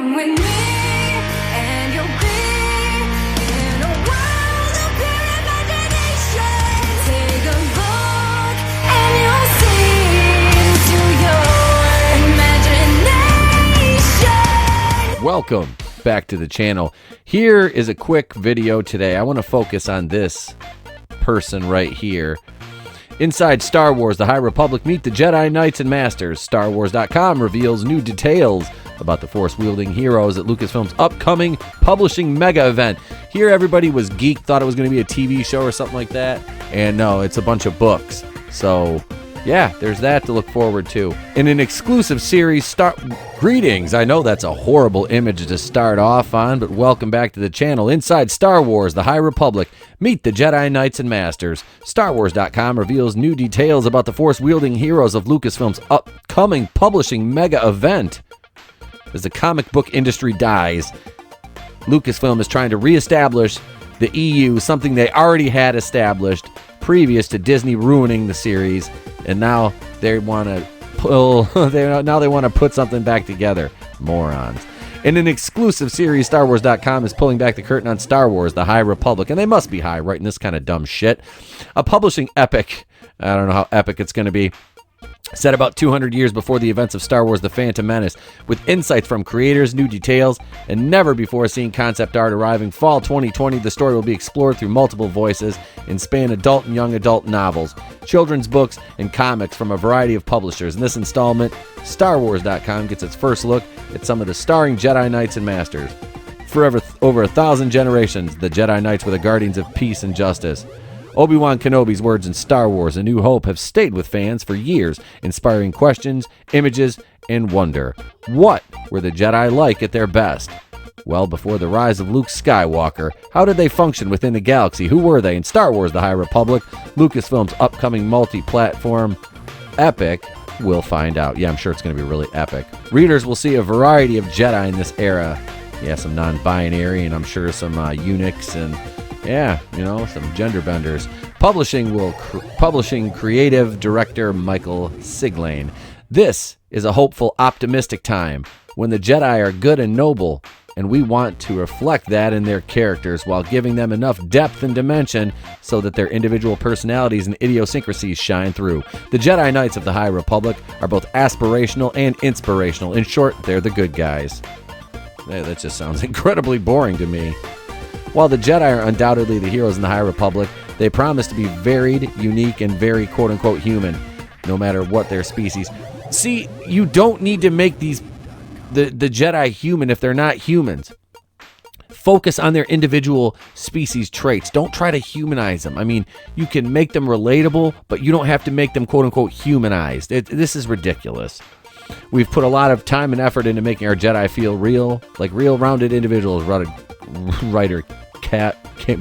Come with me, and you'll be in a world of pure imagination. Take a look, and you'll see into your imagination. Welcome back to the channel. Here is a quick video today. I want to focus on this person right here. Inside Star Wars, The High Republic, meet the Jedi Knights and Masters. StarWars.com reveals new details about the Force-wielding heroes at Lucasfilm's upcoming publishing mega event. Here everybody was geeked, thought it was going to be a TV show or something like that. And no, it's a bunch of books. So, yeah, there's that to look forward to. In an exclusive series, Greetings! I know that's a horrible image to start off on, but welcome back to the channel. Inside Star Wars, The High Republic, meet the Jedi Knights and Masters. StarWars.com reveals new details about the Force-wielding heroes of Lucasfilm's upcoming publishing mega event. As the comic book industry dies, Lucasfilm is trying to reestablish the EU, something they already had established previous to Disney ruining the series, and now they want to they want to put something back together. Morons. In an exclusive series, StarWars.com is pulling back the curtain on Star Wars, The High Republic, and they must be high writing this kind of dumb shit. A publishing epic, I don't know how epic it's going to be, set about 200 years before the events of Star Wars The Phantom Menace, with insights from creators, new details, and never-before-seen concept art arriving fall 2020. The story will be explored through multiple voices and span adult and young adult novels, children's books, and comics from a variety of publishers. In this installment, StarWars.com gets its first look at some of the starring Jedi Knights and Masters. For over 1,000 generations, the Jedi Knights were the guardians of peace and justice. Obi-Wan Kenobi's words in Star Wars A New Hope have stayed with fans for years, inspiring questions, images, and wonder. What were the Jedi like at their best? Well, before the rise of Luke Skywalker, how did they function within the galaxy? Who were they? In Star Wars The High Republic, Lucasfilm's upcoming multi-platform epic, we'll find out. Yeah, I'm sure it's going to be really epic. Readers will see a variety of Jedi in this era. Yeah, some non-binary, and I'm sure some eunuchs and... yeah, you know, some gender benders. Publishing creative director Michael Siglane. This is a hopeful, optimistic time when the Jedi are good and noble, and we want to reflect that in their characters while giving them enough depth and dimension so that their individual personalities and idiosyncrasies shine through. The Jedi Knights of the High Republic are both aspirational and inspirational. In short, they're the good guys. That just sounds incredibly boring to me. While the Jedi are undoubtedly the heroes in the High Republic, they promise to be varied, unique, and very quote-unquote human, no matter what their species. See, you don't need to make the Jedi human if they're not humans. Focus on their individual species traits. Don't try to humanize them. I mean, you can make them relatable, but you don't have to make them quote-unquote humanized. This is ridiculous. We've put a lot of time and effort into making our Jedi feel real, like real rounded individuals. Writer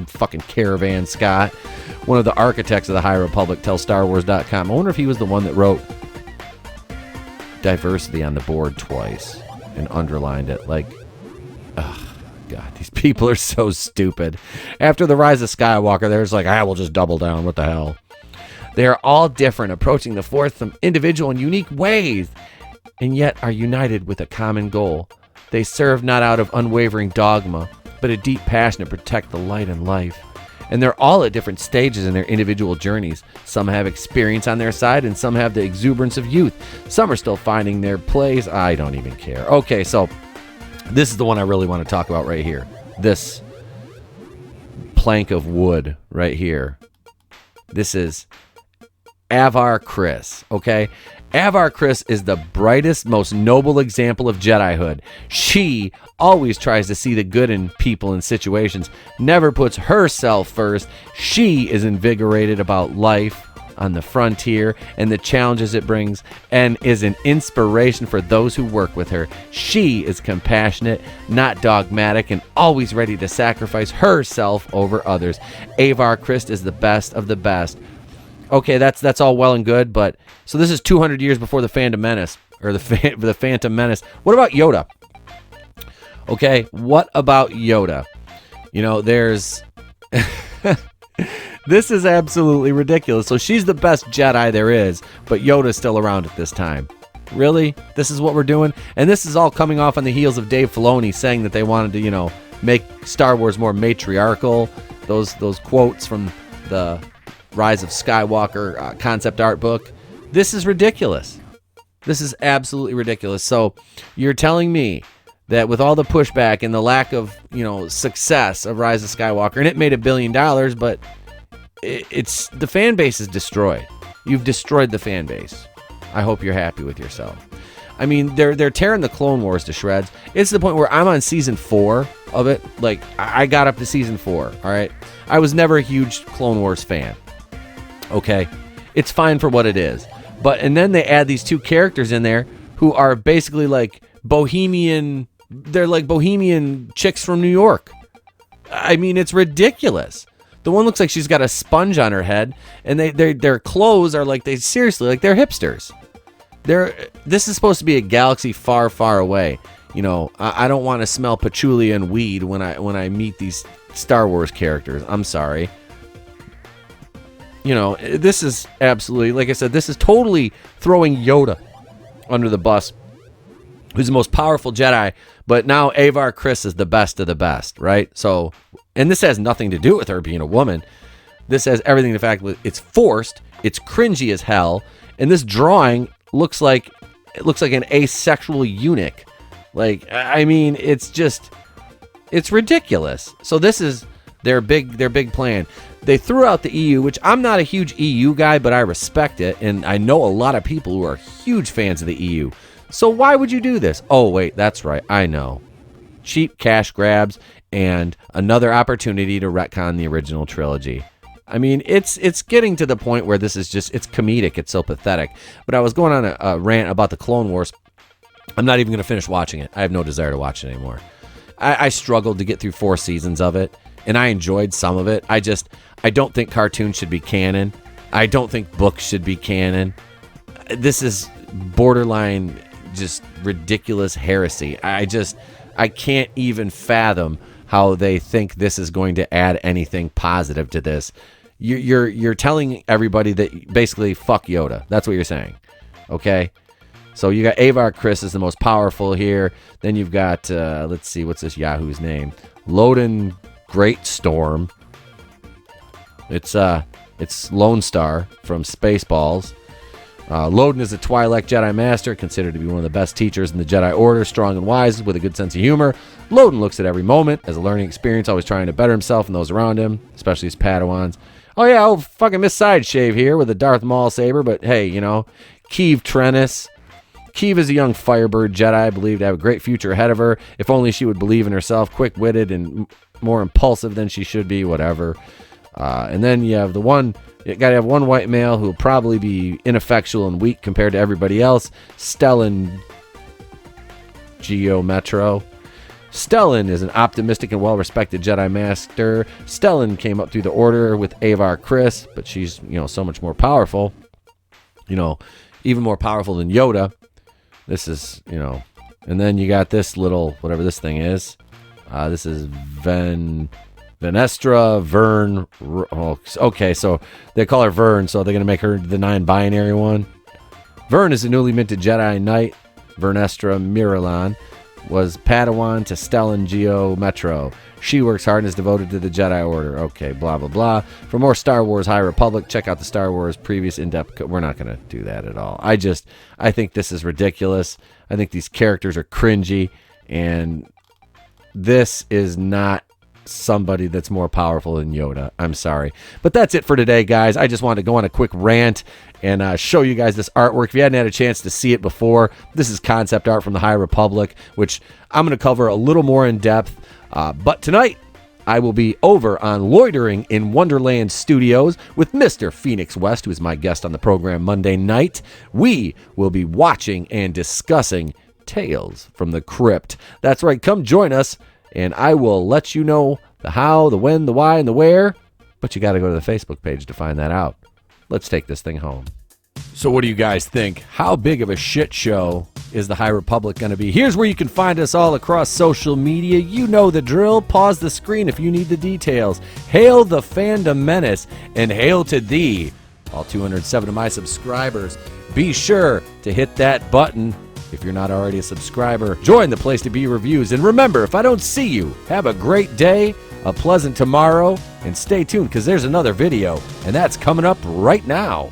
fucking Caravan Scott, one of the architects of the High Republic, tells StarWars.com. I wonder if he was the one that wrote diversity on the board twice and underlined it. Like, ugh, God, these people are so stupid. After the rise of Skywalker, they're just like, we'll just double down. What the hell? They are all different, approaching the Force from individual and unique ways, and yet are united with a common goal. They serve not out of unwavering dogma, but a deep passion to protect the light and life. And they're all at different stages in their individual journeys. Some have experience on their side, and some have the exuberance of youth. Some are still finding their place. I don't even care. Okay, so this is the one I really want to talk about right here. This plank of wood right here. This is Avar Kriss, okay? Avar Kriss is the brightest, most noble example of Jedihood. She always tries to see the good in people and situations, never puts herself first. She is invigorated about life on the frontier and the challenges it brings, and is an inspiration for those who work with her. She is compassionate, not dogmatic, and always ready to sacrifice herself over others. Avar Kriss is the best of the best. Okay, that's all well and good, but so this is 200 years before the Phantom Menace, or the Phantom Menace. What about Yoda? Okay, what about Yoda? You know, there's this is absolutely ridiculous. So she's the best Jedi there is, but Yoda's still around at this time. Really? This is what we're doing? And this is all coming off on the heels of Dave Filoni saying that they wanted to, make Star Wars more matriarchal. Those quotes from the Rise of Skywalker concept art book. This is ridiculous. This is absolutely ridiculous. So you're telling me that with all the pushback and the lack of, success of Rise of Skywalker, and it made $1 billion, but it's the fan base is destroyed. You've destroyed the fan base. I hope you're happy with yourself. I mean, they're tearing the Clone Wars to shreds. It's to the point where I'm on season 4 of it. Like, I got up to season 4, all right? I was never a huge Clone Wars fan, okay? It's fine for what it is. And then they add these 2 characters in there who are basically like bohemian. They're like bohemian chicks from New York. I mean, it's ridiculous. The one looks like she's got a sponge on her head, and their clothes are like they're hipsters. This is supposed to be a galaxy far, far away. I don't want to smell patchouli and weed when I meet these Star Wars characters. I'm sorry. This is absolutely, like I said, this is totally throwing Yoda under the bus, who's the most powerful Jedi, but now Avar Kriss is the best of the best, right? So, and this has nothing to do with her being a woman. This has everything to the fact that it's forced, it's cringy as hell, and this drawing looks like an asexual eunuch. Like, I mean, it's ridiculous. So this is their big plan. They threw out the EU, which I'm not a huge EU guy, but I respect it, and I know a lot of people who are huge fans of the EU. So why would you do this? Oh, wait, that's right. I know. Cheap cash grabs and another opportunity to retcon the original trilogy. I mean, it's getting to the point where this is just, it's comedic. It's so pathetic. But I was going on a rant about the Clone Wars. I'm not even going to finish watching it. I have no desire to watch it anymore. I struggled to get through 4 seasons of it, and I enjoyed some of it. I don't think cartoons should be canon. I don't think books should be canon. This is borderline just ridiculous heresy. I can't even fathom how they think this is going to add anything positive to this. You're telling everybody that basically fuck Yoda. That's what you're saying. Okay? So you got Avar Kriss is the most powerful here. Then you've got let's see, what's this Yahoo's name? Loden Greatstorm. It's Lone Star from Spaceballs. Loden is a Twi'lek Jedi Master, considered to be one of the best teachers in the Jedi Order, strong and wise, with a good sense of humor. Loden looks at every moment as a learning experience, always trying to better himself and those around him, especially his Padawans. Oh yeah, I'll fucking miss Sideshave here with a Darth Maul saber, but hey, Keeve Trennis. Keeve is a young Firebird Jedi, believed to have a great future ahead of her. If only she would believe in herself, quick-witted and more impulsive than she should be, whatever. And then you have you gotta have one white male who will probably be ineffectual and weak compared to everybody else. Stellan Geometro. Stellan is an optimistic and well-respected Jedi Master. Stellan came up through the Order with Avar Kriss, but she's, so much more powerful. Even more powerful than Yoda. This is, and then you got this little, whatever this thing is. This is Venestra Vern. Okay, so they call her Vern, so they're going to make her the non-binary one. Vern is a newly minted Jedi Knight. Vernestra Miralan was Padawan to Stellan Geo Metro. She works hard and is devoted to the Jedi Order. Okay, blah, blah, blah. For more Star Wars High Republic, check out the Star Wars previous in-depth... We're not going to do that at all. I think this is ridiculous. I think these characters are cringy, and this is not somebody that's more powerful than Yoda. I'm sorry. But that's it for today, guys. I just wanted to go on a quick rant and show you guys this artwork. If you hadn't had a chance to see it before, this is concept art from the High Republic, which I'm going to cover a little more in depth. But tonight, I will be over on Loitering in Wonderland Studios with Mr. Phoenix West, who is my guest on the program Monday night. We will be watching and discussing Tales from the Crypt. That's right. Come join us, and I will let you know the how, the when, the why, and the where. But you got to go to the Facebook page to find that out. Let's take this thing home. So what do you guys think? How big of a shit show is the High Republic going to be? Here's where you can find us all across social media. You know the drill. Pause the screen if you need the details. Hail the fandom menace, and hail to thee, all 207 of my subscribers. Be sure to hit that button if you're not already a subscriber. Join the Place to Be Reviews. And remember, if I don't see you, have a great day, a pleasant tomorrow, and stay tuned because there's another video, and that's coming up right now.